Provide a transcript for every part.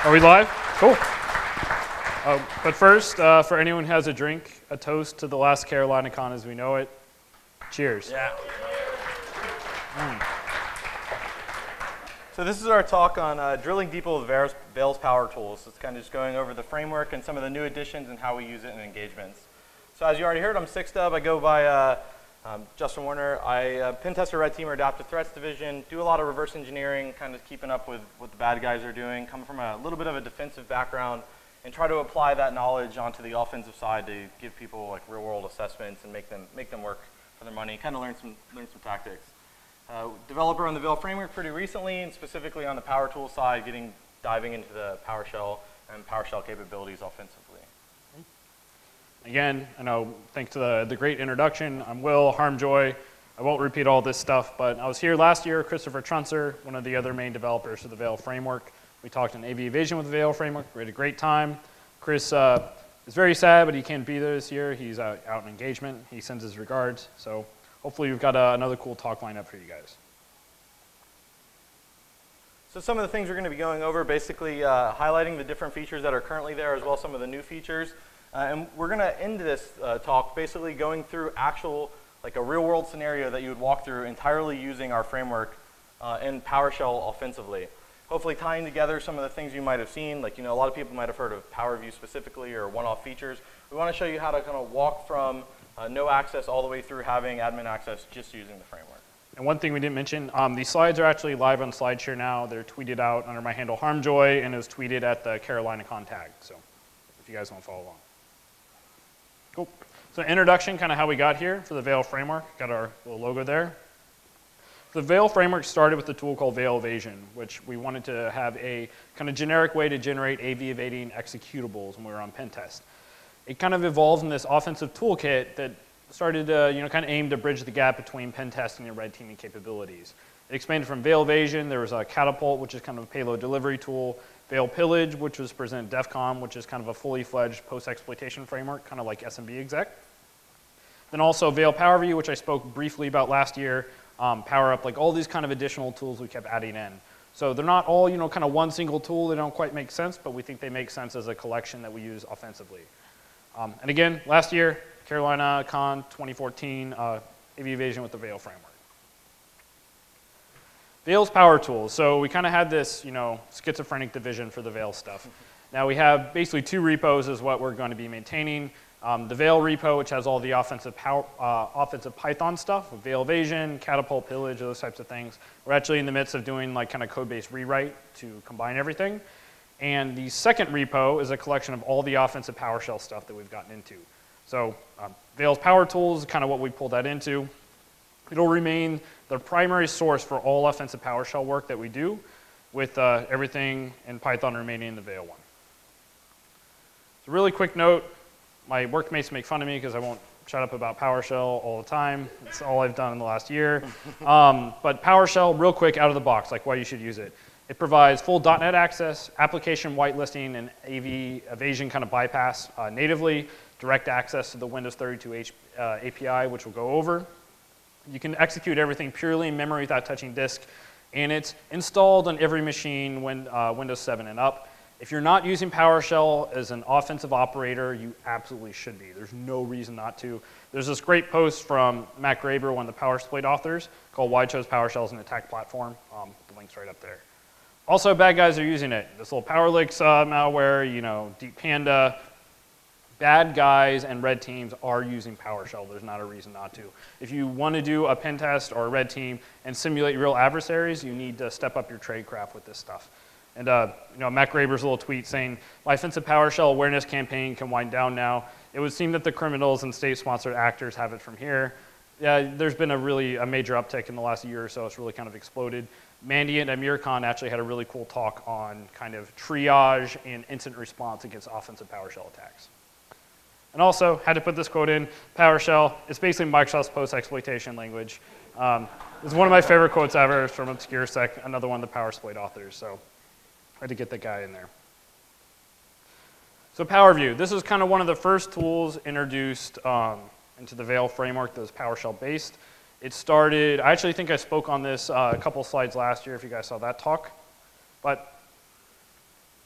Are we live? Cool. But first, for anyone who has a drink, a toast to the last Carolina Con as we know it. Cheers. Yeah. So this is our talk on drilling deeper with Veil's PowerTools. It's kind of just going over the framework and some of the new additions and how we use it in engagements. So as you already heard, I'm 6Dub. I go by Justin Warner. I pen tester red team or adaptive threats division, do a lot of reverse engineering, kind of keeping up with what the bad guys are doing, come from a little bit of a defensive background, and try to apply that knowledge onto the offensive side to give people like real world assessments and make them work for their money, kind of learn some tactics. Developer on the Veil framework pretty recently, and specifically on the PowerTools side, diving into the PowerShell and PowerShell capabilities offensively. Again, I know, thanks to the great introduction, I'm Will Harmjoy. I won't repeat all this stuff, but I was here last year. Christopher Trunzer, one of the other main developers of the Veil framework. We talked on AV Evasion with the Veil framework. We had a great time. Chris is very sad, but he can't be there this year. He's out in engagement. He sends his regards. So hopefully we've got another cool talk lined up for you guys. So some of the things we're going to be going over, basically highlighting the different features that are currently there, as well as some of the new features. And we're going to end this talk basically going through like a real world scenario that you would walk through entirely using our framework in PowerShell offensively. Hopefully tying together some of the things you might have seen, like, a lot of people might have heard of PowerView specifically or one-off features. We want to show you how to kind of walk from no access all the way through having admin access just using the framework. And one thing we didn't mention, these slides are actually live on SlideShare now. They're tweeted out under my handle Harmjoy, and it was tweeted at the Carolina Con tag. So if you guys want to follow along. Cool. So introduction, kind of how we got here for the Veil framework. Got our little logo there. The Veil framework started with a tool called Veil Evasion, which we wanted to have a kind of generic way to generate AV evading executables when we were on pen test. It kind of evolved in this offensive toolkit that started to, kind of aim to bridge the gap between pen testing and red teaming capabilities. It expanded from Veil Evasion. There was a Catapult, which is kind of a payload delivery tool. Veil Pillage, which was presented DEF CON, which is kind of a fully fledged post-exploitation framework, kind of like SMB exec. Then also Veil PowerView, which I spoke briefly about last year, PowerUp, like all these kind of additional tools we kept adding in. So they're not all, kind of one single tool. They don't quite make sense, but we think they make sense as a collection that we use offensively. And again, last year, Carolina Con 2014, AV Evasion with the Veil framework. Veil's PowerTools. So we kind of had this, schizophrenic division for the Veil stuff. Now we have basically two repos is what we're going to be maintaining. The Veil repo, which has all the offensive Python stuff, Veil Evasion, Catapult, Pillage, those types of things. We're actually in the midst of doing like kind of code-based rewrite to combine everything. And the second repo is a collection of all the offensive PowerShell stuff that we've gotten into. So Veil's PowerTools is kind of what we pulled that into. It'll remain the primary source for all offensive PowerShell work that we do, with everything in Python remaining in the Veil one. So really quick note, my workmates make fun of me because I won't shut up about PowerShell all the time. That's all I've done in the last year. But PowerShell, real quick, out of the box, like why you should use it. It provides full .NET access, application whitelisting, and AV evasion kind of bypass natively, direct access to the Windows 32 API, which we'll go over. You can execute everything purely in memory without touching disk, and it's installed on every machine when Windows 7 and up. If you're not using PowerShell as an offensive operator, you absolutely should be. There's no reason not to. There's this great post from Matt Graber, one of the PowerSploit authors, called Why I Chose PowerShell as an Attack Platform. The link's right up there. Also, bad guys are using it. This little PowerLix malware, Deep Panda. Bad guys and red teams are using PowerShell. There's not a reason not to. If you want to do a pen test or a red team and simulate real adversaries, you need to step up your tradecraft with this stuff. And Matt Graber's little tweet saying, my offensive PowerShell awareness campaign can wind down now. It would seem that the criminals and state-sponsored actors have it from here. Yeah, there's been a major uptick in the last year or so. It's really kind of exploded. Mandy and AmirKhan actually had a really cool talk on kind of triage and incident response against offensive PowerShell attacks. And also, had to put this quote in, PowerShell is basically Microsoft's post-exploitation language. It's one of my favorite quotes ever from ObscureSec, another one of the PowerSploit authors, so I had to get that guy in there. So PowerView, this is kind of one of the first tools introduced into the Veil framework that was PowerShell based. It started, I actually think I spoke on this a couple slides last year if you guys saw that talk, but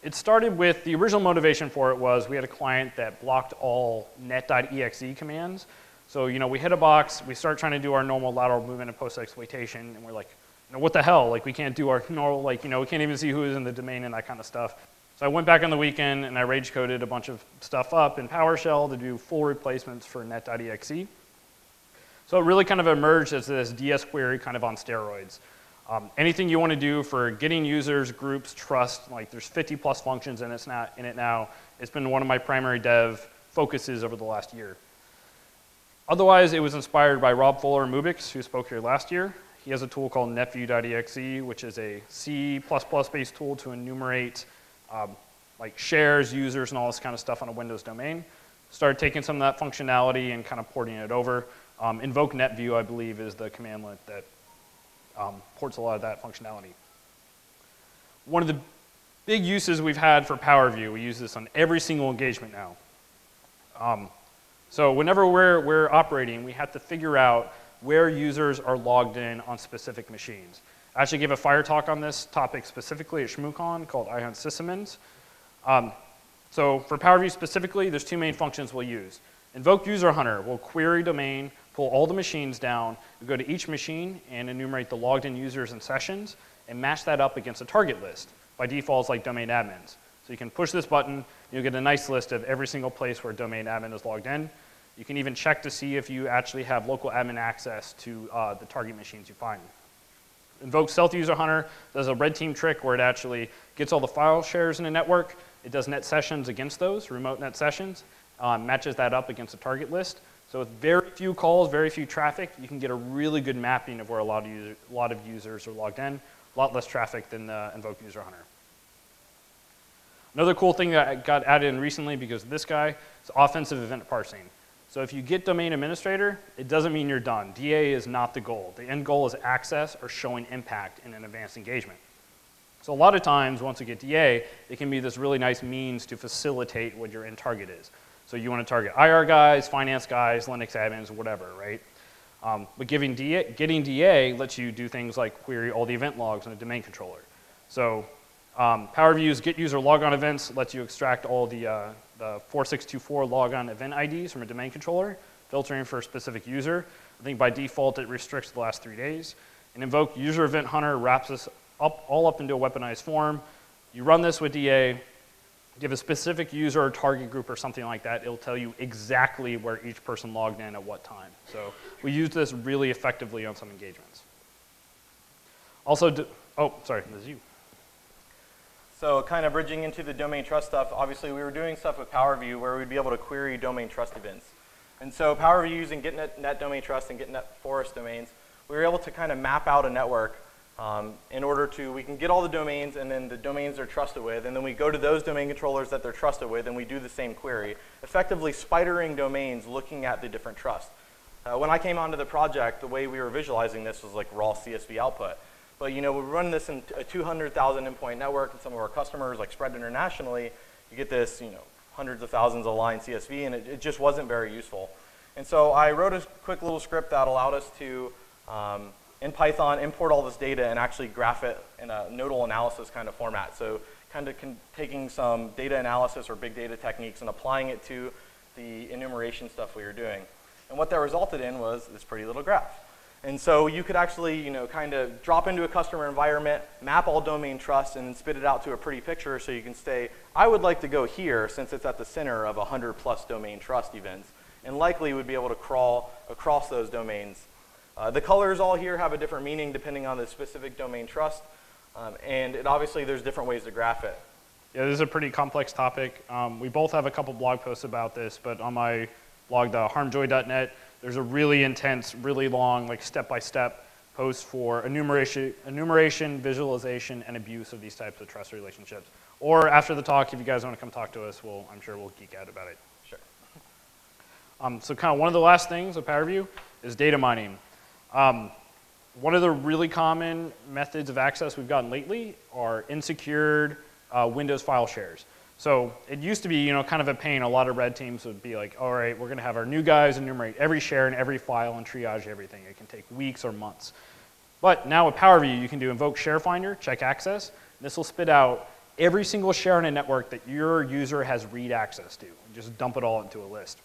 It started with, the original motivation for it was we had a client that blocked all net.exe commands. So, we hit a box, we start trying to do our normal lateral movement and post-exploitation, and we're like, what the hell? Like, we can't do our normal, we can't even see who is in the domain and that kind of stuff. So I went back on the weekend and I rage coded a bunch of stuff up in PowerShell to do full replacements for net.exe. So it really kind of emerged as this DS query kind of on steroids. Anything you want to do for getting users, groups, trust, like there's 50 plus functions in it now. It's been one of my primary dev focuses over the last year. Otherwise, it was inspired by Rob Fuller Mubix, who spoke here last year. He has a tool called netview.exe, which is a C++ based tool to enumerate like shares, users, and all this kind of stuff on a Windows domain. Started taking some of that functionality and kind of porting it over. Invoke netview, I believe, is the commandlet that ports a lot of that functionality. One of the big uses we've had for PowerView, we use this on every single engagement now. So whenever we're operating, we have to figure out where users are logged in on specific machines. I actually gave a fire talk on this topic specifically at ShmooCon called IHUNT Sysadmins. So for PowerView specifically, there's two main functions we'll use. Invoke user hunter will query domain, pull all the machines down, we go to each machine and enumerate the logged in users and sessions and match that up against a target list. By default, it's like domain admins. So you can push this button, you'll get a nice list of every single place where domain admin is logged in. You can even check to see if you actually have local admin access to the target machines you find. Invoke Stealth User Hunter does a red team trick where it actually gets all the file shares in a network. It does net sessions against those, remote net sessions, matches that up against a target list. So with very few calls, very few traffic, you can get a really good mapping of where a lot of users are logged in, a lot less traffic than the Invoke User Hunter. Another cool thing that got added in recently because of this guy is offensive event parsing. So if you get domain administrator, it doesn't mean you're done. DA is not the goal. The end goal is access or showing impact in an advanced engagement. So a lot of times, once you get DA, it can be this really nice means to facilitate what your end target is. So you want to target IR guys, finance guys, Linux admins, whatever, right? But getting DA lets you do things like query all the event logs in a domain controller. So PowerView's get user logon events lets you extract all the 4624 logon event IDs from a domain controller, filtering for a specific user. I think by default it restricts the last 3 days. And Invoke User Event Hunter wraps this all up into a weaponized form. You run this with DA, give a specific user or target group or something like that, it'll tell you exactly where each person logged in at what time. So we use this really effectively on some engagements. Also, oh, sorry, this is you. So kind of bridging into the domain trust stuff, obviously we were doing stuff with PowerView where we'd be able to query domain trust events. And so PowerView using getNet domain trust and getNet forest domains, we were able to kind of map out a network in order to, we can get all the domains and then the domains they're trusted with, and then we go to those domain controllers that they're trusted with and we do the same query, effectively spidering domains looking at the different trusts. When I came onto the project, the way we were visualizing this was like raw CSV output. But we run this in a 200,000 endpoint network, and some of our customers, like spread internationally, you get this, hundreds of thousands of line CSV, and it just wasn't very useful. And so I wrote a quick little script that allowed us to, in Python, import all this data and actually graph it in a nodal analysis kind of format. So kind of taking some data analysis or big data techniques and applying it to the enumeration stuff we were doing. And what that resulted in was this pretty little graph. And so you could actually, kind of drop into a customer environment, map all domain trust, and then spit it out to a pretty picture so you can say, I would like to go here since it's at the center of 100 plus domain trust events, and likely would be able to crawl across those domains. The colors all here have a different meaning depending on the specific domain trust, and obviously there's different ways to graph it. Yeah, this is a pretty complex topic. We both have a couple blog posts about this, but on my blog, the harmjoy.net, there's a really intense, really long, like step-by-step post for enumeration, visualization, and abuse of these types of trust relationships. Or after the talk, if you guys want to come talk to us, I'm sure we'll geek out about it. Sure. So kind of one of the last things with PowerView is data mining. One of the really common methods of access we've gotten lately are insecured Windows file shares. So it used to be, kind of a pain. A lot of red teams would be like, all right, we're going to have our new guys enumerate every share and every file and triage everything. It can take weeks or months. But now with PowerView, you can do invoke share finder, check access. This will spit out every single share on a network that your user has read access to, and just dump it all into a list.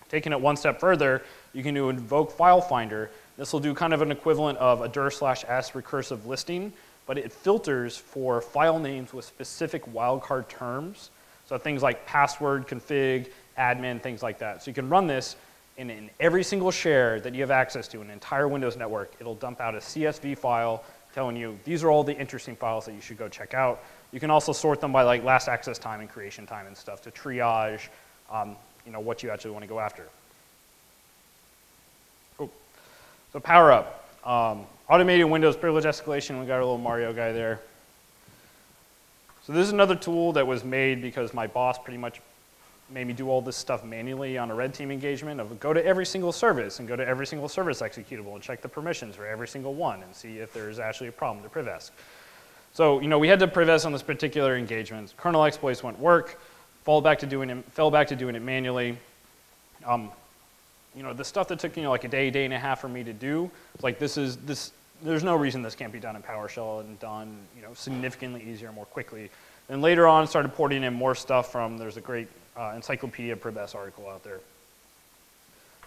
Taking it one step further, you can do invoke file finder. This will do kind of an equivalent of a dir/s recursive listing, but it filters for file names with specific wildcard terms. So things like password, config, admin, things like that. So you can run this in every single share that you have access to, an entire Windows network. It'll dump out a CSV file telling you these are all the interesting files that you should go check out. You can also sort them by like last access time and creation time and stuff to triage what you actually want to go after. Cool. So PowerUp. Automated Windows privilege escalation. We got our little Mario guy there. So this is another tool that was made because my boss pretty much made me do all this stuff manually on a red team engagement of go to every single service and go to every single service executable and check the permissions for every single one and see if there's actually a problem to privesc. So we had to privesc on this particular engagement. Kernel exploits wouldn't work. Fell back to doing it manually. The stuff that took like a day and a half for me to do, like there's no reason this can't be done in PowerShell and done significantly easier, more quickly. Then later on, started porting in more stuff from, there's a great Encyclopedia Privesc article out there.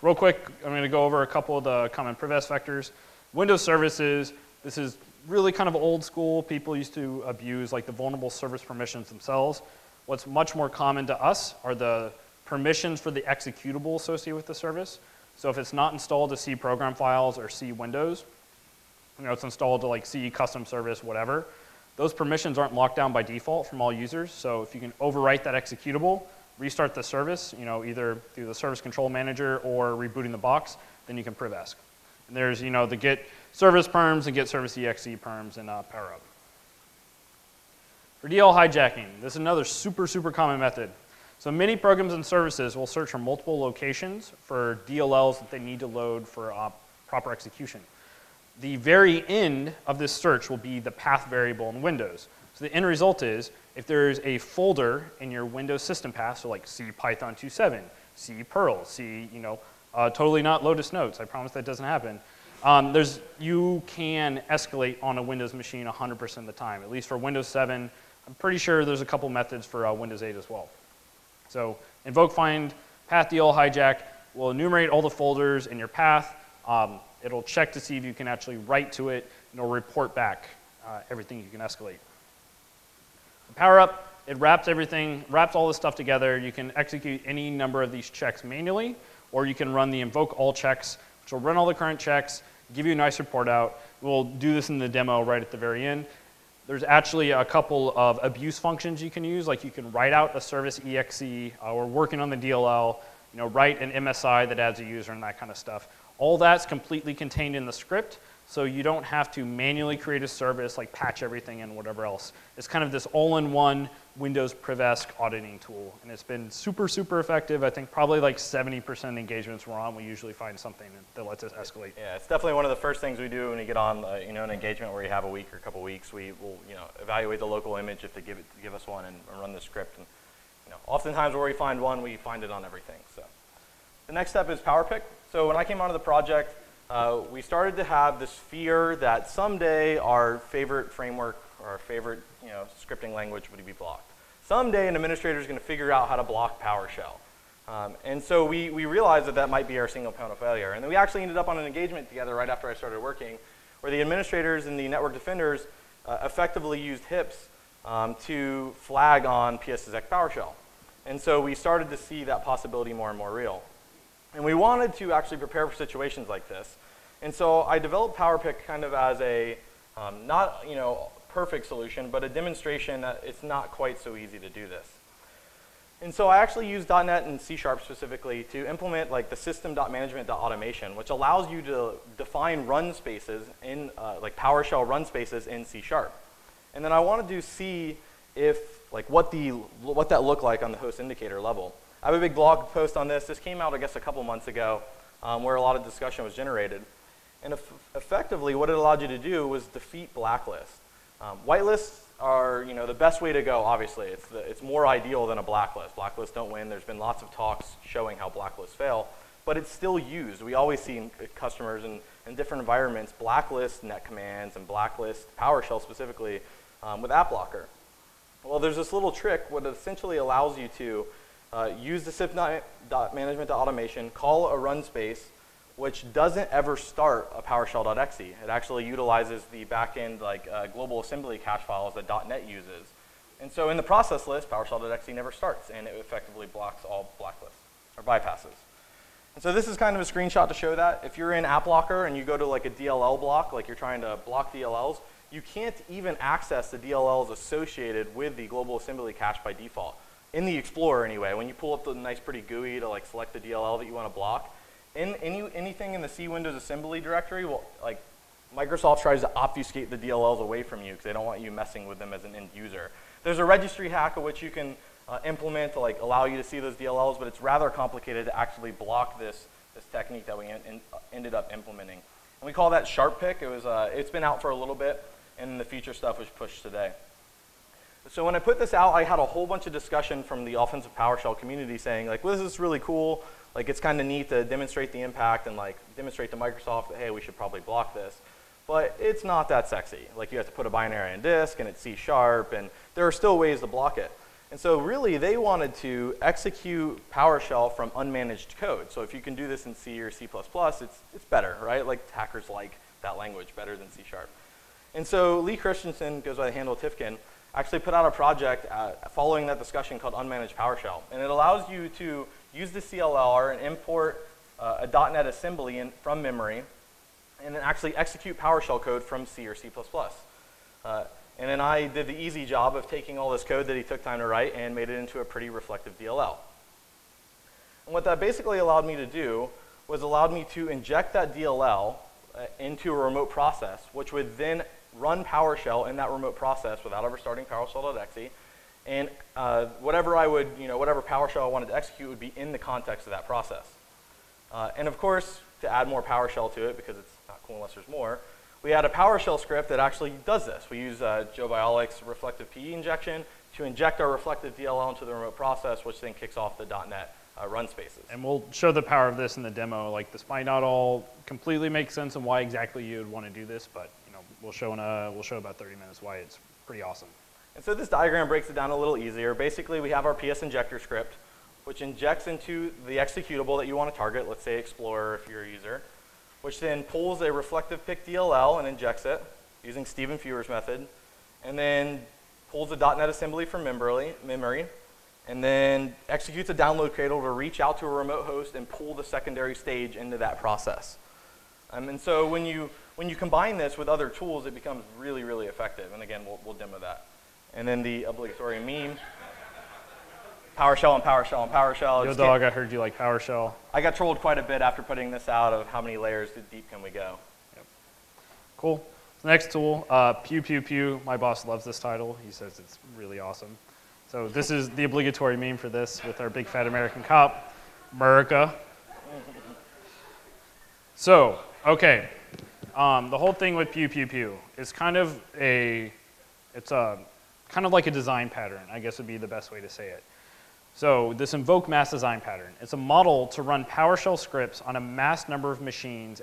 Real quick, I'm going to go over a couple of the common Privesc vectors. Windows services, this is really kind of old school. People used to abuse like the vulnerable service permissions themselves. What's much more common to us are the permissions for the executable associated with the service. So if it's not installed to C program files or C Windows, it's installed to like C custom service, whatever. Those permissions aren't locked down by default from all users. So if you can overwrite that executable, restart the service, either through the service control manager or rebooting the box, then you can privesc. And there's, the get service perms and get service exe perms in PowerUp. For DL hijacking, this is another super, super common method. So many programs and services will search for multiple locations for DLLs that they need to load for proper execution. The very end of this search will be the path variable in Windows. So the end result is, if there's a folder in your Windows system path, so like C Python 2.7, C Perl, C, totally not Lotus Notes, I promise that doesn't happen. You can escalate on a Windows machine 100% of the time, at least for Windows 7. I'm pretty sure there's a couple methods for Windows 8 as well. So invoke find path DL hijack will enumerate all the folders in your path. It'll check to see if you can actually write to it, and it'll report back everything you can escalate. PowerUp, it wraps all this stuff together. You can execute any number of these checks manually, or you can run the invoke all checks, which will run all the current checks, give you a nice report out. We'll do this in the demo right at the very end. There's actually a couple of abuse functions you can use, like you can write out a service exe, we're working on the DLL, write an MSI that adds a user and that kind of stuff. All that's completely contained in the script, so you don't have to manually create a service, like patch everything and whatever else. It's kind of this all-in-one Windows Privesc auditing tool, and it's been super, super effective. I think probably like 70% of engagements we're on, we usually find something that lets us escalate. Yeah, it's definitely one of the first things we do when we get on, an engagement where you have a week or a couple weeks. We will, evaluate the local image if they give us one and run the script. And, oftentimes where we find one, we find it on everything. So, the next step is PowerPick. So when I came onto the project, we started to have this fear that someday our favorite framework or our favorite scripting language would be blocked. Someday an administrator is going to figure out how to block PowerShell. And so we realized that might be our single point of failure. And then we actually ended up on an engagement together right after I started working, where the administrators and the network defenders effectively used HIPs to flag on PSSX PowerShell. And so we started to see that possibility more and more real. And we wanted to actually prepare for situations like this. And so I developed PowerPick kind of as a, not perfect solution, but a demonstration that it's not quite so easy to do this. And so I actually used .NET and C# specifically to implement like the system.management.automation, which allows you to define run spaces in, like PowerShell run spaces in C#. And then I wanted to see if, like what that looked like on the host indicator level. I have a big blog post on this. This came out, I guess, a couple months ago, where a lot of discussion was generated. And effectively, what it allowed you to do was defeat blacklists. Whitelists are, the best way to go. Obviously, it's more ideal than a blacklist. Blacklists don't win. There's been lots of talks showing how blacklists fail, but it's still used. We always see in customers in different environments blacklist net commands and blacklist PowerShell specifically with AppLocker. Well, there's this little trick what essentially allows you to use the sip.management.automation, call a run space, which doesn't ever start a PowerShell.exe. It actually utilizes the backend global assembly cache files that .NET uses. And so in the process list, PowerShell.exe never starts, and it effectively blocks all blacklists or bypasses. And so this is kind of a screenshot to show that. If you're in AppLocker and you go to like a DLL block, like you're trying to block DLLs, you can't even access the DLLs associated with the global assembly cache by default. In the Explorer anyway, when you pull up the nice pretty GUI to like select the DLL that you want to block, anything in the C Windows assembly directory, will, like Microsoft tries to obfuscate the DLLs away from you because they don't want you messing with them as an end user. There's a registry hack of which you can implement to like allow you to see those DLLs, but it's rather complicated to actually block this technique that we ended up implementing. And we call that SharpPick. It's been out for a little bit, and the feature stuff was pushed today. So when I put this out, I had a whole bunch of discussion from the offensive PowerShell community saying like, well, this is really cool. Like it's kind of neat to demonstrate the impact and like demonstrate to Microsoft that, hey, we should probably block this. But it's not that sexy. Like you have to put a binary on disk and it's C#, and there are still ways to block it. And so really they wanted to execute PowerShell from unmanaged code. So if you can do this in C or C++, it's better, right? Like hackers like that language better than C#. And so Lee Christensen, goes by the handle Tifkin, actually put out a project following that discussion called Unmanaged PowerShell. And it allows you to use the CLR and import a .NET assembly from memory and then actually execute PowerShell code from C or C++. And then I did the easy job of taking all this code that he took time to write and made it into a pretty reflective DLL. And what that basically allowed me to do was allowed me to inject that DLL into a remote process, which would then run PowerShell in that remote process without ever starting PowerShell.exe. And whatever PowerShell I wanted to execute would be in the context of that process. And of course, to add more PowerShell to it, because it's not cool unless there's more, we had a PowerShell script that actually does this. We use Joe Biolic's reflective PE injection to inject our reflective DLL into the remote process, which then kicks off the .NET run spaces. And we'll show the power of this in the demo. Like this might not all completely make sense and why exactly you'd want to do this, but we'll show in about 30 minutes why it's pretty awesome. And so this diagram breaks it down a little easier. Basically, we have our PS injector script, which injects into the executable that you want to target, let's say Explorer if you're a user, which then pulls a reflective pick DLL and injects it using Stephen Fewer's method, and then pulls a .NET assembly from memory, and then executes a download cradle to reach out to a remote host and pull the secondary stage into that process. And so when you combine this with other tools, it becomes really, really effective. And again, we'll demo that. And then the obligatory meme, PowerShell and PowerShell and PowerShell. Yo, dog, I heard you like PowerShell. I got trolled quite a bit after putting this out of how many layers deep can we go. Yep. Cool. The next tool, PewPewPew. My boss loves this title. He says it's really awesome. So this is the obligatory meme for this with our big fat American cop, America. So, okay. The whole thing with PewPewPew is kind of like a design pattern, I guess would be the best way to say it. So this invoke mass design pattern, it's a model to run PowerShell scripts on a mass number of machines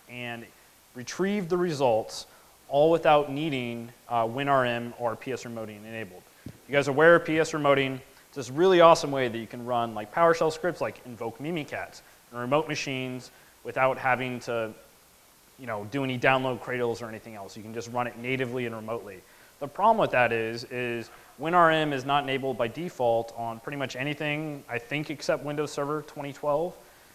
and retrieve the results all without needing WinRM or PS remoting enabled. You guys are aware of PS remoting? It's this really awesome way that you can run like PowerShell scripts like invoke Mimikatz on remote machines without having to do any download cradles or anything else. You can just run it natively and remotely. The problem with that is WinRM is not enabled by default on pretty much anything, I think, except Windows Server 2012.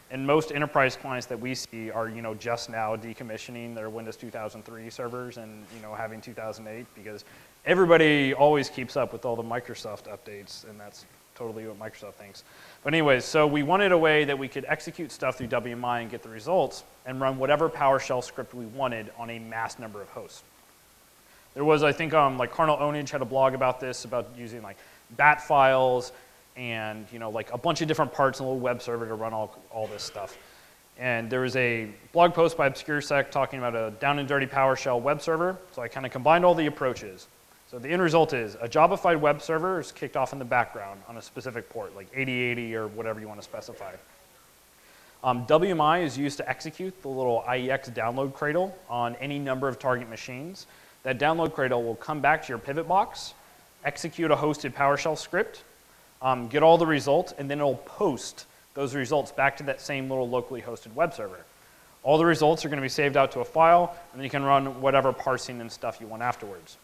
And most enterprise clients that we see are, just now decommissioning their Windows 2003 servers and, having 2008 because everybody always keeps up with all the Microsoft updates, and that's totally what Microsoft thinks. But anyways, so we wanted a way that we could execute stuff through WMI and get the results and run whatever PowerShell script we wanted on a mass number of hosts. There was, I think, like Carnal Onage had a blog about this, about using like bat files and like a bunch of different parts in a little web server to run all this stuff. And there was a blog post by ObscureSec talking about a down and dirty PowerShell web server. So I kind of combined all the approaches. So the end result is a Java-fied web server is kicked off in the background on a specific port, like 8080 or whatever you want to specify. WMI is used to execute the little IEX download cradle on any number of target machines. That download cradle will come back to your pivot box, execute a hosted PowerShell script, get all the results, and then it'll post those results back to that same little locally hosted web server. All the results are going to be saved out to a file, and then you can run whatever parsing and stuff you want afterwards.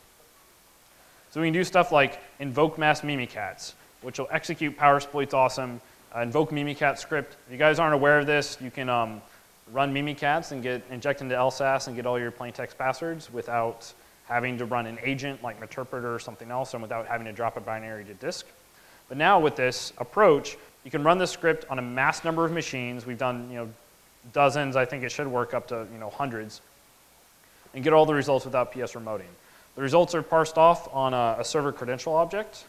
So we can do stuff like invoke mass Mimikatz, which will execute PowerSploit's awesome invoke Mimikatz script. If you guys aren't aware of this, you can run Mimikatz and inject into LSASS and get all your plain text passwords without having to run an agent like Meterpreter or something else, and without having to drop a binary to disk. But now with this approach, you can run this script on a mass number of machines. We've done dozens. I think it should work up to hundreds, and get all the results without PS remoting. The results are parsed off on a server credential object.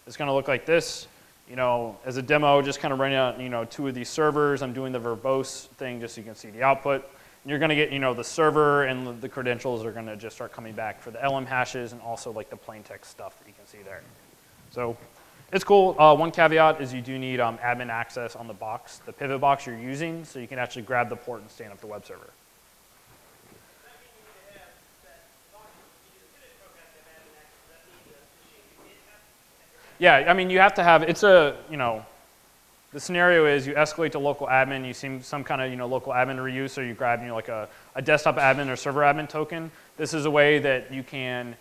It's going to look like this. As a demo, just kind of running out 2 of these servers. I'm doing the verbose thing just so you can see the output. And you're going to get the server and the credentials are going to just start coming back for the LM hashes and also like the plain text stuff that you can see there. So it's cool. One caveat is you do need admin access on the box, the pivot box you're using, so you can actually grab the port and stand up the web server. Yeah, I mean, you have to have, the scenario is you escalate to local admin, you see some kind of, local admin reuse, or you grab, like a desktop admin or server admin token. This is a way that you can,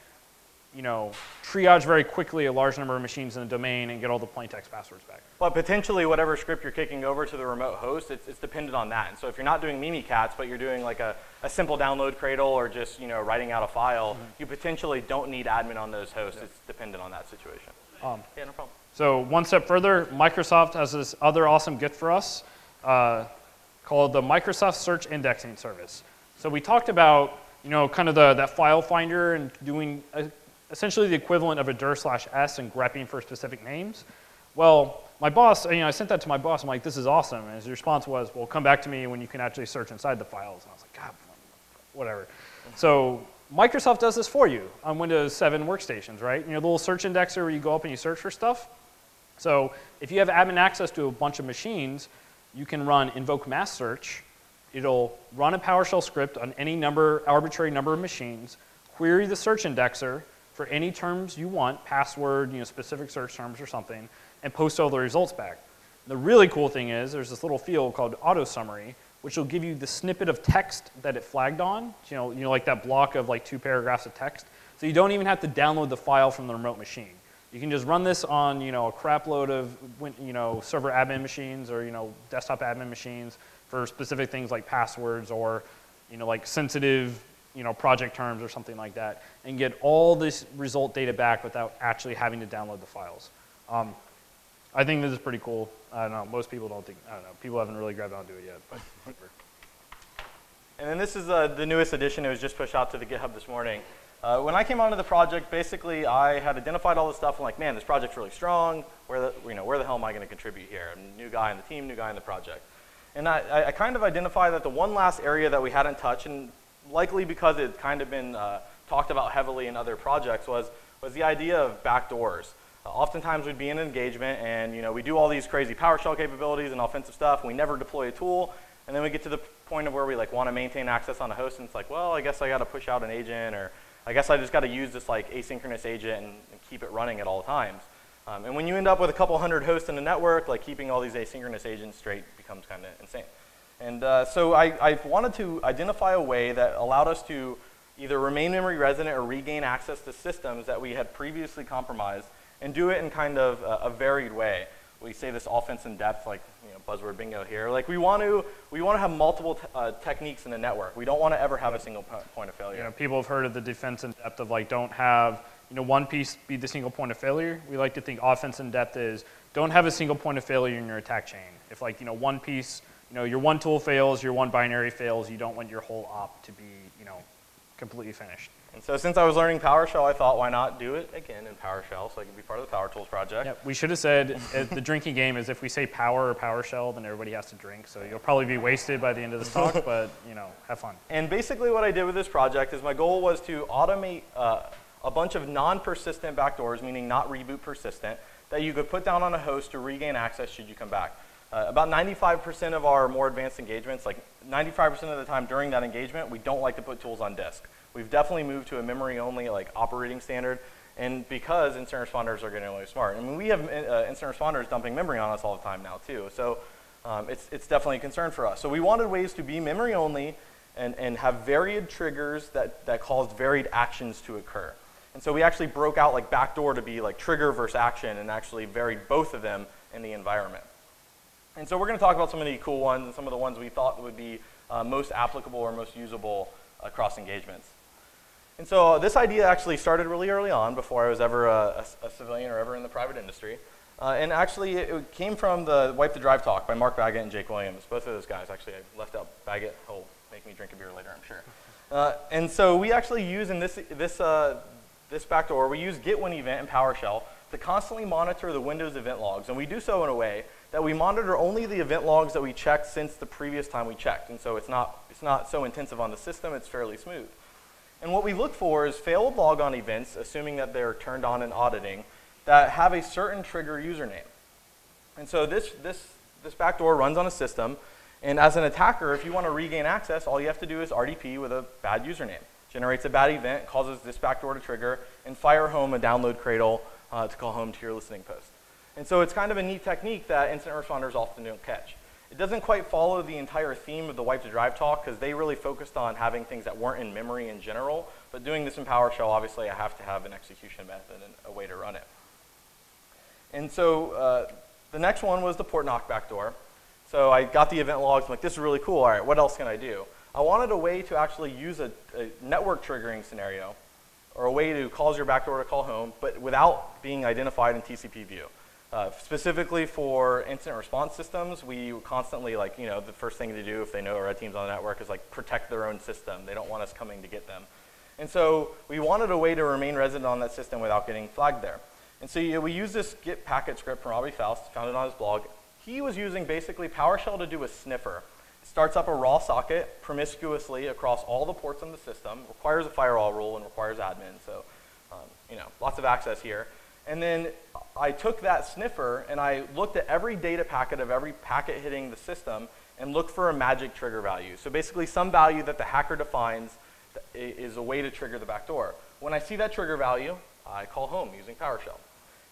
triage very quickly a large number of machines in the domain and get all the plain text passwords back. But potentially whatever script you're kicking over to the remote host, it's dependent on that. And so if you're not doing Mimikatz, but you're doing like a simple download cradle or just, writing out a file, you potentially don't need admin on those hosts. It's dependent on that situation. Yeah, no problem. So one step further, Microsoft has this other awesome gift for us called the Microsoft Search Indexing Service. So we talked about, kind of that file finder and doing essentially the equivalent of a dir/s and grepping for specific names. Well, my boss, I sent that to my boss. I'm like, this is awesome. And his response was, well, come back to me when you can actually search inside the files. And I was like, God, whatever. So Microsoft does this for you on Windows 7 workstations, right? The little search indexer where you go up and you search for stuff. So if you have admin access to a bunch of machines, you can run invoke mass search. It'll run a PowerShell script on any arbitrary number of machines, query the search indexer for any terms you want, password, specific search terms or something, and post all the results back. The really cool thing is there's this little field called auto summary, which will give you the snippet of text that it flagged on, like that block of like 2 paragraphs of text. So you don't even have to download the file from the remote machine. You can just run this on, a crap load of, server admin machines or, desktop admin machines for specific things like passwords or, like sensitive, project terms or something like that, and get all this result data back without actually having to download the files. I think this is pretty cool. I don't know, most people don't think, people haven't really grabbed onto it yet, but whatever. And then this is the newest addition. It was just pushed out to the GitHub this morning. When I came onto the project, basically I had identified all this stuff. I'm like, man, this project's really strong. Where the hell am I going to contribute here? I'm a new guy in the team, new guy in the project. And I kind of identified that the one last area that we hadn't touched, and likely because it's kind of been talked about heavily in other projects, was the idea of backdoors. Oftentimes we'd be in an engagement and we do all these crazy PowerShell capabilities and offensive stuff, and we never deploy a tool, and then we get to the point of where we want to maintain access on a host, and it's like, well, I guess I got to push out an agent, or I guess I just got to use this asynchronous agent and keep it running at all times. And when you end up with a couple hundred hosts in a network, keeping all these asynchronous agents straight becomes kind of insane. And so I wanted to identify a way that allowed us to either remain memory resident or regain access to systems that we had previously compromised, and do it in kind of a varied way. We say this offense in depth, buzzword bingo here. We want to have multiple techniques in the network. We don't want to ever have a single point of failure. People have heard of the defense in depth of don't have one piece be the single point of failure. We like to think offense in depth is don't have a single point of failure in your attack chain. If one piece, your one tool fails, your one binary fails, you don't want your whole op to be completely finished. And so since I was learning PowerShell, I thought, why not do it again in PowerShell so I could be part of the PowerTools project. Yeah, we should have said the drinking game is if we say power or PowerShell, then everybody has to drink. So you'll probably be wasted by the end of this talk, but have fun. And basically what I did with this project is my goal was to automate a bunch of non-persistent backdoors, meaning not reboot persistent, that you could put down on a host to regain access should you come back. About 95% of our more advanced engagements, 95% of the time during that engagement, we don't like to put tools on disk. We've definitely moved to a memory-only operating standard, and because incident responders are getting really smart. I mean, we have incident responders dumping memory on us all the time now too, so it's definitely a concern for us. So we wanted ways to be memory only and have varied triggers that caused varied actions to occur. And so we actually broke out like backdoor to be like trigger versus action and actually varied both of them in the environment. And so we're going to talk about some of the cool ones and some of the ones we thought would be most applicable or most usable across engagements. And so this idea actually started really early on before I was ever a civilian or ever in the private industry. And actually it came from the Wipe the Drive talk by Mark Baggett and Jake Williams. Both of those guys, actually I left out Baggett. He'll make me drink a beer later, I'm sure. And so we actually use in this backdoor, we use get when event in PowerShell to constantly monitor the Windows event logs. And we do so in a way that we monitor only the event logs that we checked since the previous time we checked. And so it's not so intensive on the system, it's fairly smooth. And what we look for is failed logon events, assuming that they're turned on in auditing, that have a certain trigger username. And so this backdoor runs on a system, and as an attacker, if you want to regain access, all you have to do is RDP with a bad username. Generates a bad event, causes this backdoor to trigger, and fire home a download cradle to call home to your listening post. And so it's kind of a neat technique that incident responders often don't catch. It doesn't quite follow the entire theme of the Wipe to Drive talk because they really focused on having things that weren't in memory in general, but doing this in PowerShell, obviously I have to have an execution method and a way to run it. And so the next one was the port knock backdoor. So I got the event logs, I'm like, this is really cool, all right, what else can I do? I wanted a way to actually use a network triggering scenario, or a way to cause your backdoor to call home, but without being identified in TCP view. Specifically for incident response systems, we constantly, like, the first thing to do if they know a red team's on the network is like protect their own system. They don't want us coming to get them. And so we wanted a way to remain resident on that system without getting flagged there. And so we used this git packet script from Robbie Faust, found it on his blog. He was using basically PowerShell to do a sniffer. It starts up a raw socket promiscuously across all the ports on the system, requires a firewall rule and requires admin, so lots of access here. And then I took that sniffer and I looked at every data packet of every packet hitting the system and looked for a magic trigger value. So basically some value that the hacker defines is a way to trigger the backdoor. When I see that trigger value, I call home using PowerShell.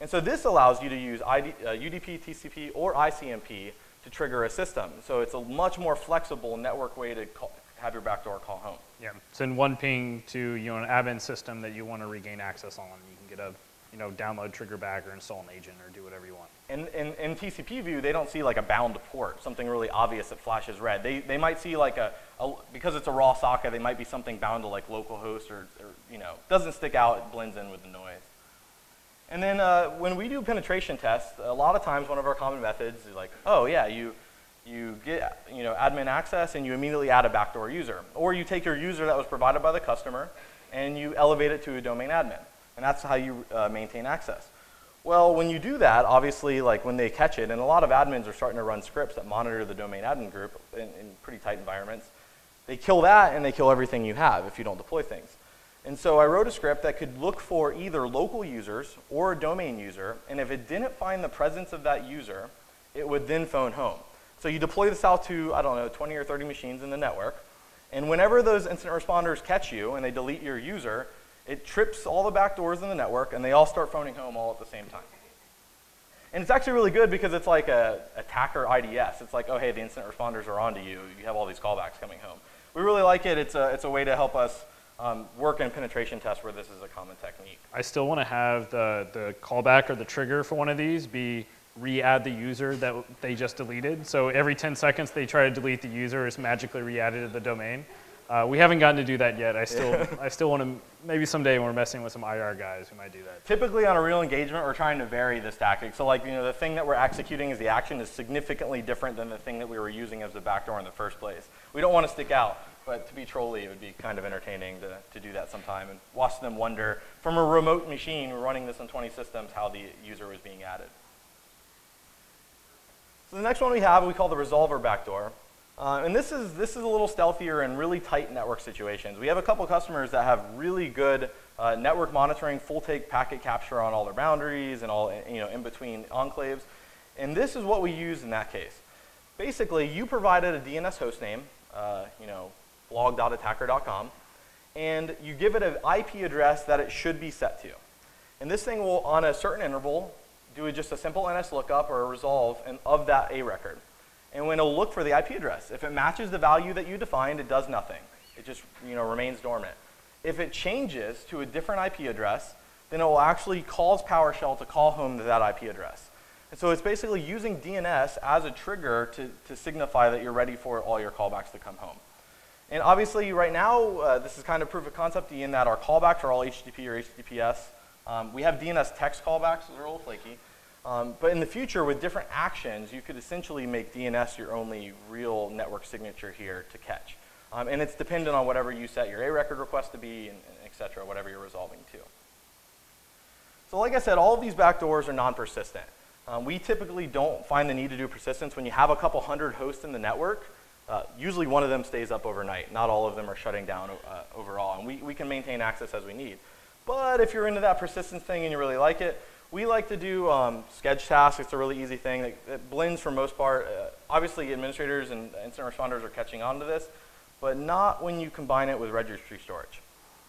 And so this allows you to use UDP, TCP, or ICMP to trigger a system. So it's a much more flexible network way to have your backdoor call home. Yeah, send one ping to an admin system that you want to regain access on. You can get a download trigger back or install an agent or do whatever you want. And in TCP view, they don't see like a bound to port, something really obvious that flashes red. They might see like because it's a raw socket, they might be something bound to like localhost or doesn't stick out, it blends in with the noise. And then when we do penetration tests, a lot of times one of our common methods is like, oh yeah, you get admin access and you immediately add a backdoor user. Or you take your user that was provided by the customer and you elevate it to a domain admin. And that's how you maintain access. Well, when you do that, obviously, like when they catch it, and a lot of admins are starting to run scripts that monitor the domain admin group in pretty tight environments, they kill that and they kill everything you have if you don't deploy things. And so I wrote a script that could look for either local users or a domain user, and if it didn't find the presence of that user, it would then phone home. So you deploy this out to, 20 or 30 machines in the network, and whenever those incident responders catch you and they delete your user, it trips all the backdoors in the network, and they all start phoning home all at the same time. And it's actually really good because it's like a attacker IDS. It's like, oh, hey, the incident responders are onto you. You have all these callbacks coming home. We really like it. It's a way to help us work in penetration tests where this is a common technique. I still want to have the callback or the trigger for one of these be re-add the user that they just deleted. So every 10 seconds they try to delete the user, it's magically re-added to the domain. We haven't gotten to do that yet. I still want to, maybe someday when we're messing with some IR guys, we might do that. Typically on a real engagement, we're trying to vary this tactic. So like, the thing that we're executing as the action is significantly different than the thing that we were using as the backdoor in the first place. We don't want to stick out, but to be trolly, it would be kind of entertaining to do that sometime and watch them wonder from a remote machine, we're running this on 20 systems, how the user was being added. So the next one we call the resolver backdoor. And this is a little stealthier in really tight network situations. We have a couple customers that have really good network monitoring, full take packet capture on all their boundaries and all in between enclaves. And this is what we use in that case. Basically, you provided a DNS hostname, blog.attacker.com, and you give it an IP address that it should be set to. And this thing will, on a certain interval, do just a simple NS lookup or a resolve of that A record. And when it'll look for the IP address, if it matches the value that you defined, it does nothing. It just remains dormant. If it changes to a different IP address, then it will actually cause PowerShell to call home to that IP address. And so it's basically using DNS as a trigger to signify that you're ready for all your callbacks to come home. And obviously, right now, this is kind of proof of concept in that our callbacks are all HTTP or HTTPS. We have DNS text callbacks, those are a little flaky. But in the future, with different actions, you could essentially make DNS your only real network signature here to catch. And it's dependent on whatever you set your A record request to be, and et cetera, whatever you're resolving to. So like I said, all of these backdoors are non-persistent. We typically don't find the need to do persistence when you have a couple hundred hosts in the network. Usually one of them stays up overnight. Not all of them are shutting down overall. And we can maintain access as we need. But if you're into that persistence thing and you really like it, we like to do schedule tasks. It's a really easy thing that blends for most part. Obviously, administrators and incident responders are catching on to this, but not when you combine it with registry storage.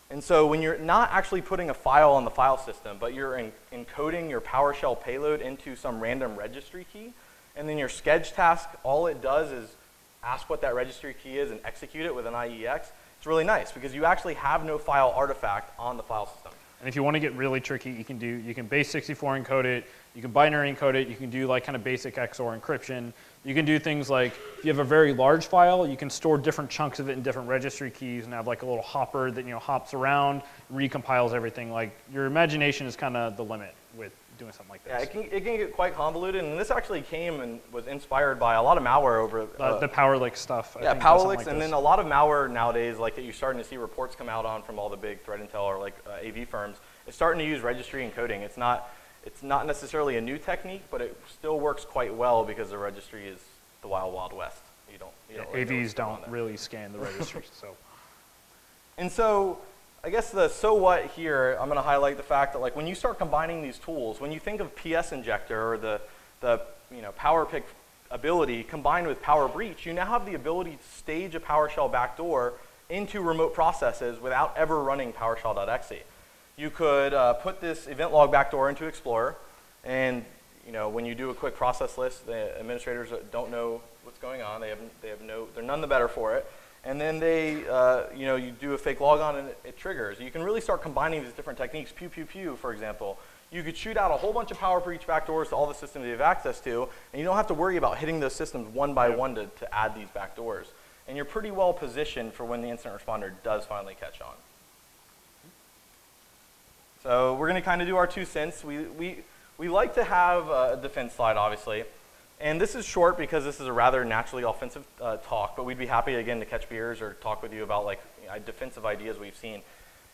And so when you're not actually putting a file on the file system, but you're encoding your PowerShell payload into some random registry key, and then your schedule task, all it does is ask what that registry key is and execute it with an IEX, it's really nice because you actually have no file artifact on the file system. And if you want to get really tricky, you can base 64 encode it, you can binary encode it, you can do like kind of basic XOR encryption. You can do things like, if you have a very large file, you can store different chunks of it in different registry keys and have like a little hopper that hops around, recompiles everything. Like your imagination is kind of the limit with doing something like this. Yeah, it can get quite convoluted, and this actually came and was inspired by a lot of malware over the PowerLick stuff. Yeah, PowerLicks, and then a lot of malware nowadays, like that you're starting to see reports come out on from all the big threat intel or like AV firms. It's starting to use registry encoding. It's not necessarily a new technique, but it still works quite well because the registry is the wild, wild west. You don't really AVs don't really scan the registry, so. And so, I guess the so what here, I'm going to highlight the fact that like when you start combining these tools, when you think of PS injector or the PowerPick ability combined with PowerBreach, you now have the ability to stage a PowerShell backdoor into remote processes without ever running PowerShell.exe. You could put this event log backdoor into Explorer, and when you do a quick process list, the administrators don't know what's going on. They're none the better for it. And then you do a fake logon and it triggers. You can really start combining these different techniques. PewPewPew, for example. You could shoot out a whole bunch of PowerBreach backdoors to all the systems you have access to, and you don't have to worry about hitting those systems one by one to add these backdoors. And you're pretty well positioned for when the incident responder does finally catch on. So we're going to kind of do our 2 cents. We like to have a defense slide, obviously. And this is short because this is a rather naturally offensive talk, but we'd be happy, again, to catch beers or talk with you about like defensive ideas we've seen.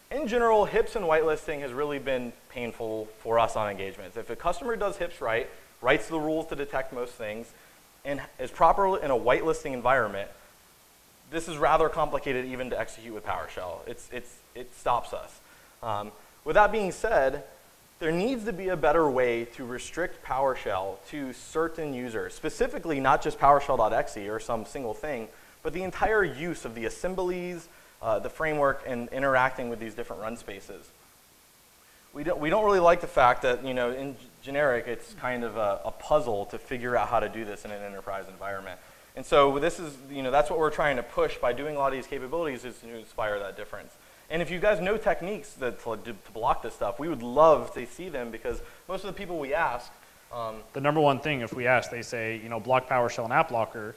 In general, HIPS and whitelisting has really been painful for us on engagements. If a customer does HIPS right, writes the rules to detect most things, and is proper in a whitelisting environment, this is rather complicated even to execute with PowerShell. It stops us. With that being said, there needs to be a better way to restrict PowerShell to certain users, specifically not just PowerShell.exe or some single thing, but the entire use of the assemblies, the framework, and interacting with these different run spaces. We don't really like the fact that in generic it's kind of a puzzle to figure out how to do this in an enterprise environment. And so this is that's what we're trying to push by doing a lot of these capabilities, is to inspire that difference. And if you guys know techniques to block this stuff, we would love to see them, because most of the people we ask. The number one thing, if we ask, they say, block PowerShell and app blocker.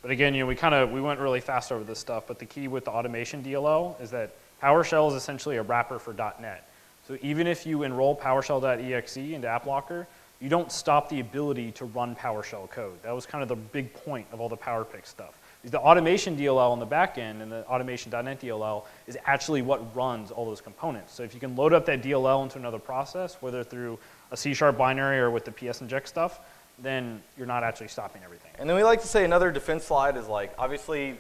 But again, we went really fast over this stuff. But the key with the automation DLL is that PowerShell is essentially a wrapper for .NET. So even if you enroll PowerShell.exe into app blocker, you don't stop the ability to run PowerShell code. That was kind of the big point of all the PowerPick stuff. The automation DLL on the back end and the automation.NET DLL is actually what runs all those components. So if you can load up that DLL into another process, whether through a C# binary or with the PS inject stuff, then you're not actually stopping everything. And then we like to say another defense slide is like, obviously,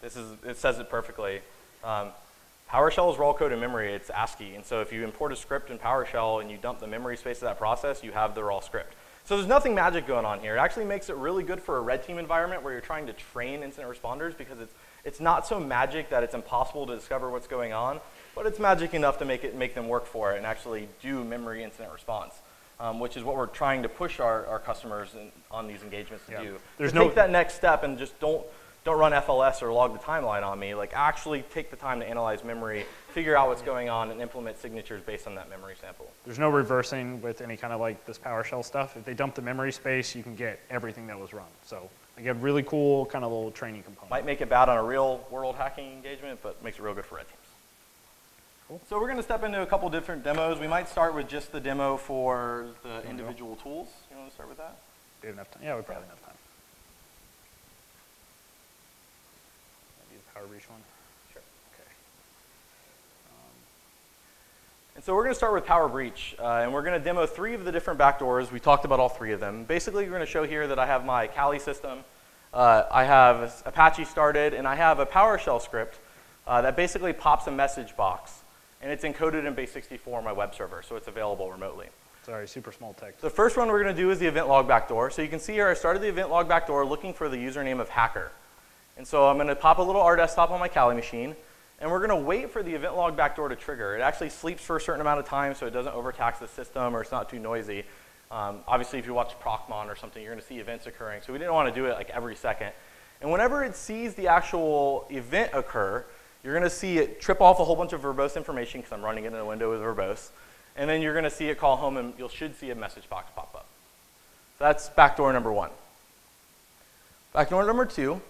it says it perfectly. PowerShell is raw code in memory. It's ASCII. And so if you import a script in PowerShell and you dump the memory space of that process, you have the raw script. So there's nothing magic going on here. It actually makes it really good for a red team environment where you're trying to train incident responders, because it's not so magic that it's impossible to discover what's going on. but it's magic enough to make them work for it and actually do memory incident response, which is what we're trying to push our customers on these engagements to do. Take that next step and just don't run FLS or log the timeline on me. Like, actually take the time to analyze memory, figure out what's going on, and implement signatures based on that memory sample. There's no reversing with any kind of like this PowerShell stuff. If they dump the memory space, you can get everything that was run. So again, really cool kind of little training component. Might make it bad on a real world hacking engagement, but makes it real good for red teams. Cool. So we're going to step into a couple different demos. We might start with just the demo for the individual tools. You want to start with that? Do we have enough time? Yeah, we probably have enough time. PowerBreach one? Sure. Okay. And so we're going to start with PowerBreach, and we're going to demo 3 of the different backdoors. We talked about all 3 of them. Basically, we're going to show here that I have my Kali system, I have Apache started, and I have a PowerShell script that basically pops a message box, and it's encoded in base64 on my web server, so it's available remotely. Sorry, super small text. The first one we're going to do is the event log backdoor. So you can see here I started the event log backdoor looking for the username of hacker. And so I'm going to pop a little RDesktop on my Kali machine, and we're going to wait for the event log backdoor to trigger. It actually sleeps for a certain amount of time so it doesn't overtax the system or it's not too noisy. Obviously, if you watch Procmon or something, you're going to see events occurring. So we didn't want to do it like every second. And whenever it sees the actual event occur, you're going to see it trip off a whole bunch of verbose information because I'm running it in a window with verbose. And then you're going to see it call home, and you should see a message box pop up. So that's backdoor number 1. Backdoor number 2.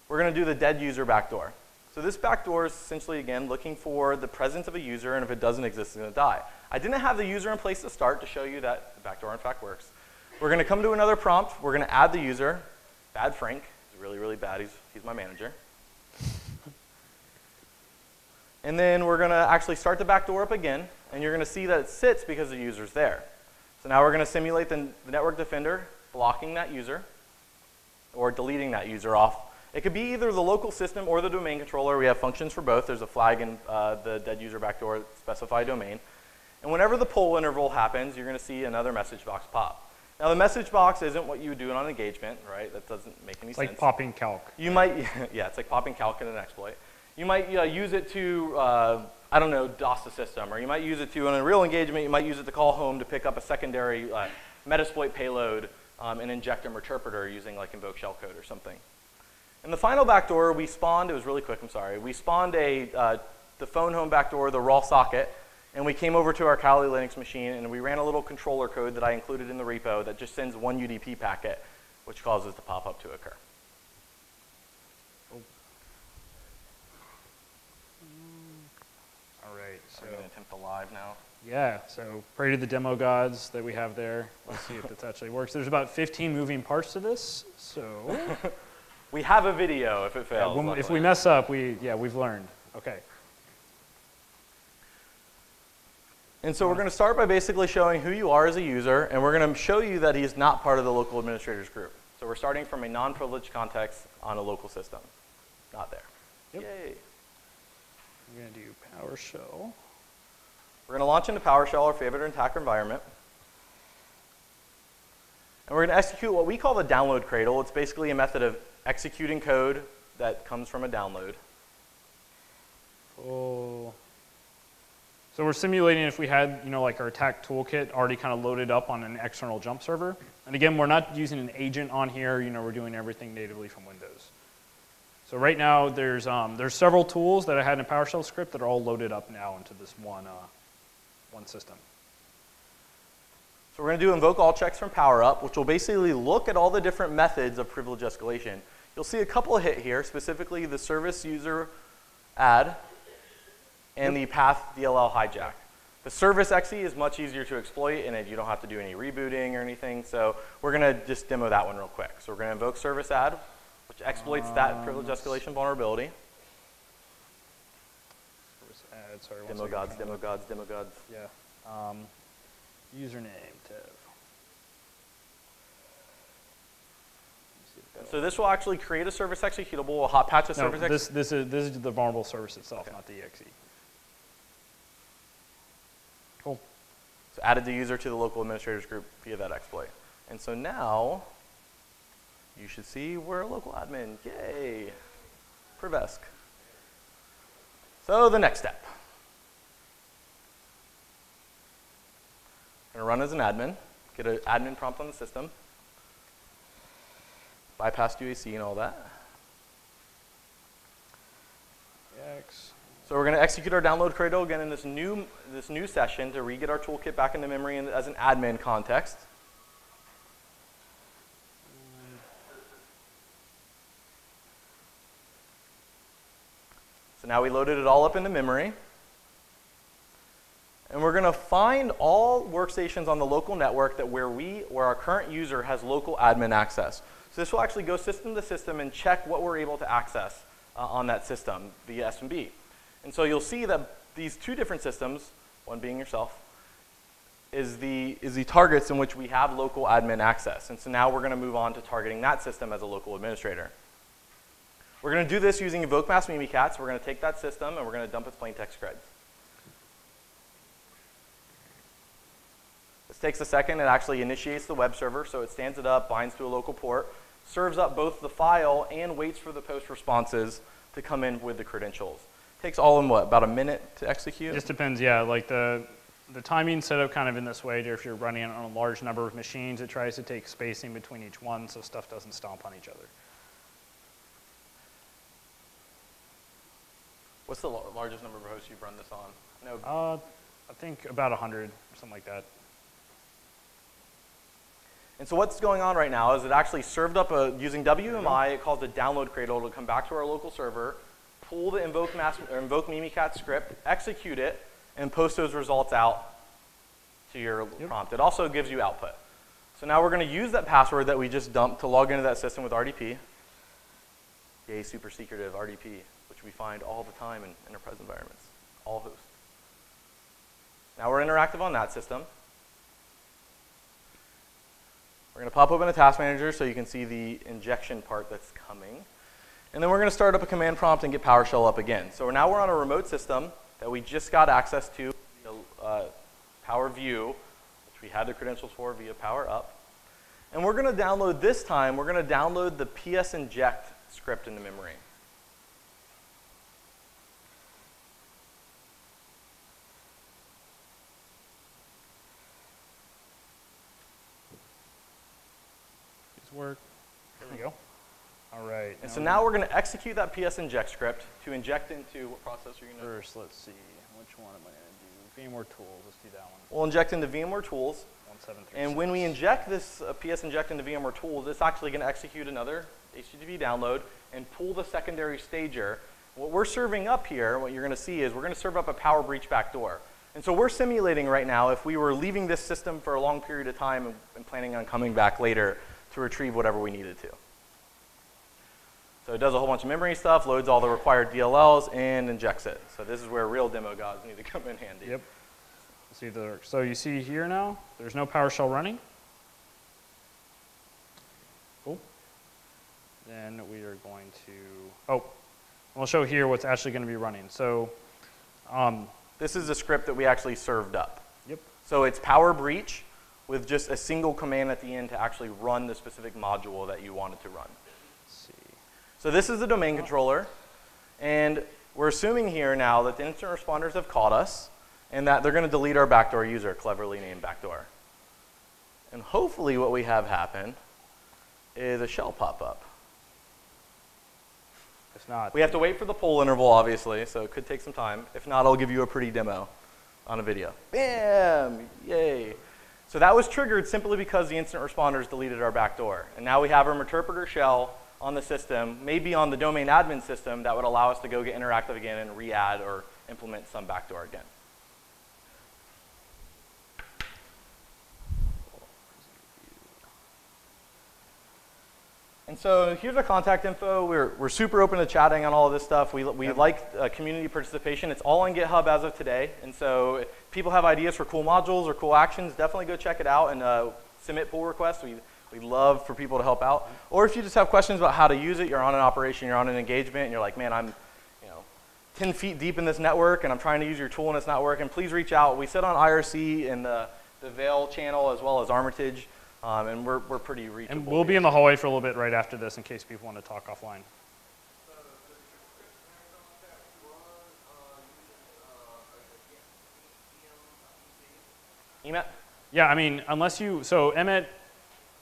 We're going to do the dead user backdoor. So this backdoor is essentially, again, looking for the presence of a user, and if it doesn't exist, it's going to die. I didn't have the user in place to start to show you that the backdoor, in fact, works. We're going to come to another prompt. We're going to add the user. Bad Frank. He's really, really bad. He's my manager. And then we're going to actually start the backdoor up again, and you're going to see that it sits because the user's there. So now we're going to simulate the network defender blocking that user or deleting that user off. It could be either the local system or the domain controller. We have functions for both. There's a flag in the dead user backdoor that specify domain. And whenever the poll interval happens, you're going to see another message box pop. Now, the message box isn't what you would do on engagement, right? That doesn't make any sense. Like popping calc. You might, yeah, it's like popping calc in an exploit. You might use it to, I don't know, DOS the system. Or you might use it to, in a real engagement, you might use it to call home to pick up a secondary Metasploit payload and inject a interpreter using like invoke shellcode or something. In the final backdoor, we spawned, it was really quick, I'm sorry, we spawned the phone home backdoor, the raw socket, and we came over to our Kali Linux machine and we ran a little controller code that I included in the repo that just sends one UDP packet, which causes the pop-up to occur. All right, so I'm going to attempt the live now. Yeah, so pray to the demo gods that we have there. Let's see if this actually works. There's about 15 moving parts to this, so. We have a video if it fails. Yeah, if we mess up, we've learned. Okay. And so we're going to start by basically showing who you are as a user, and we're going to show you that he's not part of the local administrators group. So we're starting from a non-privileged context on a local system. Not there. Yep. Yay. We're going to do PowerShell. We're going to launch into PowerShell, our favorite attacker environment. And we're going to execute what we call the download cradle. It's basically a method of executing code that comes from a download. Oh. So we're simulating if we had, like our attack toolkit already kind of loaded up on an external jump server. And again, we're not using an agent on here. We're doing everything natively from Windows. So right now, there's several tools that I had in a PowerShell script that are all loaded up now into this one system. So we're going to do invoke all checks from PowerUp, which will basically look at all the different methods of privilege escalation. You'll see a couple hit here, specifically the service user add and the path DLL hijack. The service exe is much easier to exploit, and you don't have to do any rebooting or anything. So we're going to just demo that one real quick. So we're going to invoke service add, which exploits that privilege escalation vulnerability. Service add, sorry. Demo gods, demo gods, demo gods. Yeah. Username, Tev. So this will actually create a service executable, a hot patch of service executable. This is the vulnerable service itself, not the exe. Cool. So added the user to the local administrators group via that exploit. And so now, you should see we're a local admin. Yay. Privesk. So the next step. going to run as an admin, get an admin prompt on the system, bypass UAC and all that. X. So we're going to execute our download cradle again in this new session to re-get our toolkit back into memory as an admin context. So now we loaded it all up into memory. And we're going to find all workstations on the local network that where our current user has local admin access. So this will actually go system to system and check what we're able to access on that system via SMB. And so you'll see that these two different systems, one being yourself, is the targets in which we have local admin access. And so now we're going to move on to targeting that system as a local administrator. We're going to do this using invoke mass Mimikatz. We're going to take that system and we're going to dump its plain text creds. This takes a second. It actually initiates the web server, so it stands it up, binds to a local port, serves up both the file and waits for the post responses to come in with the credentials. Takes all in what, about a minute to execute? Just depends, yeah. Like the timing's set up kind of in this way. If you're running it on a large number of machines, it tries to take spacing between each one so stuff doesn't stomp on each other. What's the largest number of hosts you've run this on? No. I think about 100 or something like that. And so what's going on right now is it actually served up using WMI, it calls the download cradle to come back to our local server, pull the invoke Mimikatz script, execute it, and post those results out to your prompt. It also gives you output. So now we're going to use that password that we just dumped to log into that system with RDP. Yay, super secretive RDP, which we find all the time in enterprise environments, all hosts. Now we're interactive on that system. We're going to pop open a task manager so you can see the injection part that's coming. And then we're going to start up a command prompt and get PowerShell up again. So now we're on a remote system that we just got access to via PowerView, which we had the credentials for via PowerUp. And we're going to download this time, we're going to download the PS inject script into memory. Work. There we go. All right. And so now we're going to execute that PS inject script to inject into what process are you going to do? First, let's see. Which one am I going to do? VMware Tools. Let's do that one. We'll inject into VMware Tools. 1736. And when we inject this PS inject into VMware Tools, it's actually going to execute another HTTP download and pull the secondary stager. What we're serving up here, what you're going to see is we're going to serve up a PowerBreach backdoor. And so we're simulating right now if we were leaving this system for a long period of time and planning on coming back later to retrieve whatever we needed to. So it does a whole bunch of memory stuff, loads all the required DLLs, and injects it. So this is where real demo gods need to come in handy. Yep. Let's see if that works. So you see here now, there's no PowerShell running. Cool. Then we are going to, we'll show here what's actually going to be running. So this is a script that we actually served up. Yep. So it's PowerBreach with just a single command at the end to actually run the specific module that you wanted to run. Let's see. So this is the domain controller, and we're assuming here now that the incident responders have caught us, and that they're going to delete our backdoor user, cleverly named backdoor. And hopefully what we have happen is a shell pop up. If not, we have to wait for the poll interval, obviously, so it could take some time. If not, I'll give you a pretty demo on a video. Bam! Yay! So that was triggered simply because the incident responders deleted our backdoor. And now we have our interpreter shell on the system, maybe on the domain admin system, that would allow us to go get interactive again and re-add or implement some backdoor again. And so here's our contact info. We're super open to chatting on all of this stuff. We like community participation. It's all on GitHub as of today. And so if people have ideas for cool modules or cool actions, definitely go check it out and submit pull requests. We'd love for people to help out. Or if you just have questions about how to use it, you're on an operation, you're on an engagement, and you're like, man, I'm 10 feet deep in this network and I'm trying to use your tool and it's not working, please reach out. We sit on IRC and the Vail channel as well as Armitage. And we're pretty reachable. And we'll be in the hallway for a little bit right after this in case people want to talk offline. Yeah, I mean, unless you, so Emmet,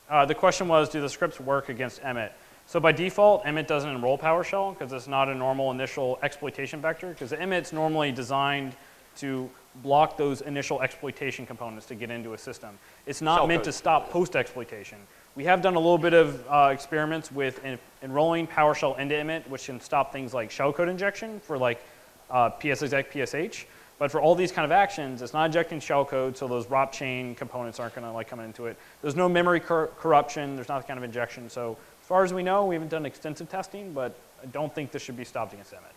the question was, do the scripts work against Emmet? So by default, Emmet doesn't enroll PowerShell because it's not a normal initial exploitation vector, because Emmet's normally designed to block those initial exploitation components to get into a system. It's not meant to stop post-exploitation. We have done a little bit of experiments with enrolling PowerShell into Emmet, which can stop things like shellcode injection for like PSExec, PSH. But for all these kind of actions, it's not injecting shellcode, so those ROP chain components aren't going to like come into it. There's no memory corruption. There's not that kind of injection. So as far as we know, we haven't done extensive testing, but I don't think this should be stopped against Emmet.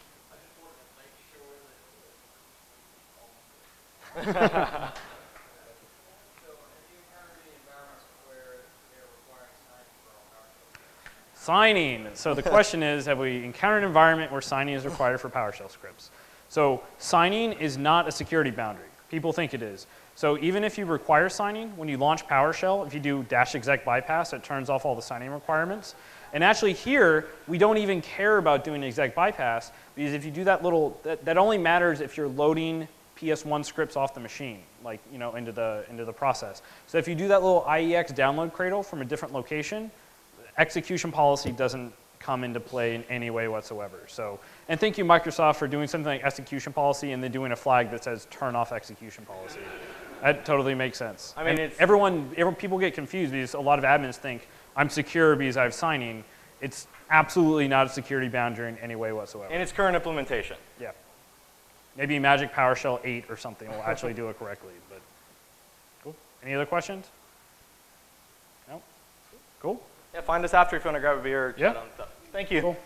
Signing. So the question is, have we encountered an environment where signing is required for PowerShell scripts? So signing is not a security boundary. People think it is. So even if you require signing, when you launch PowerShell, if you do -exec bypass, it turns off all the signing requirements. And actually here, we don't even care about doing exec bypass, because if you do that little, that only matters if you're loading PS1 scripts off the machine, like, you know, into the process. So if you do that little IEX download cradle from a different location, execution policy doesn't come into play in any way whatsoever. So, and thank you, Microsoft, for doing something like execution policy and then doing a flag that says turn off execution policy. That totally makes sense. I mean, people get confused because a lot of admins think I'm secure because I have signing. It's absolutely not a security boundary in any way whatsoever. In its current implementation. Yeah. Maybe Magic PowerShell 8 or something will actually do it correctly. But cool. Any other questions? No? Cool. Yeah, find us after if you want to grab a beer or chat on stuff. Thank you. Cool.